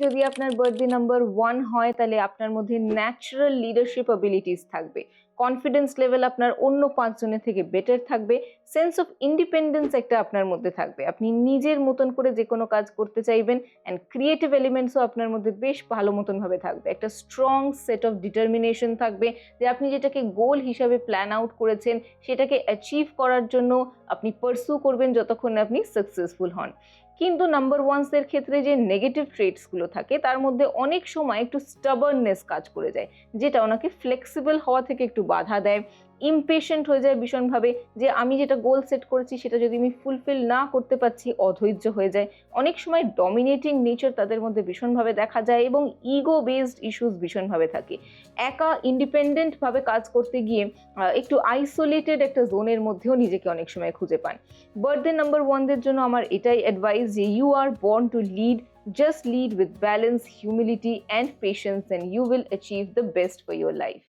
যদি আপনার birthday number 1 হয় তাহলে আপনার মধ্যে ন্যাচারাল লিডারশিপ অ্যাবিলিটিস থাকবে। কনফিডেন্স লেভেল আপনার অন্য ৫ জনের থেকে বেটার থাকবে। সেন্স অফ ইন্ডিপেন্ডেন্স একটা আপনার মধ্যে থাকবে। আপনি নিজের মতন করে যেকোনো কাজ করতে চাইবেন অ্যান্ড ক্রিয়েটিভ এলিমেন্টসও আপনার মধ্যে বেশ ভালো মতন ভাবে থাকবে। একটা স্ট্রং সেট অফ ডিটারমিনেশন থাকবে যে আপনি যেটাকে গোল হিসাবে প্ল্যান আউট করেছেন সেটাকে অ্যাচিভ করার জন্য আপনি পারসু করবেন যতক্ষণ না আপনি সাকসেসফুল হন। কিন্তু নাম্বার ওয়ানসদের ক্ষেত্রে যে নেগেটিভ ট্রেটসগুলো থাকে তার মধ্যে অনেক সময় একটু স্টাবার্ননেস কাজ করে যায়, যেটা ওনাকে ফ্লেক্সিবল হওয়া থেকে একটু বাধা দেয়। ইমপেশেন্ট হয়ে যায় ভীষণভাবে, যে আমি যেটা গোল সেট করেছি সেটা যদি আমি ফুলফিল না করতে পারছি অধৈর্য হয়ে যায়। অনেক সময় ডমিনেটিং নেচার তাদের মধ্যে ভীষণভাবে দেখা যায় এবং ইগো বেসড ইস্যুস ভীষণভাবে থাকে। একা ইন্ডিপেন্ডেন্টভাবে কাজ করতে গিয়ে একটু আইসোলেটেড একটা জোনের মধ্যেও নিজেকে অনেক সময় খুঁজে পান। বার্থডে নাম্বার ওয়ানদের জন্য আমার এটাই অ্যাডভাইস যে you are born to lead, just lead with balance, humility and patience and you will achieve the best for your life.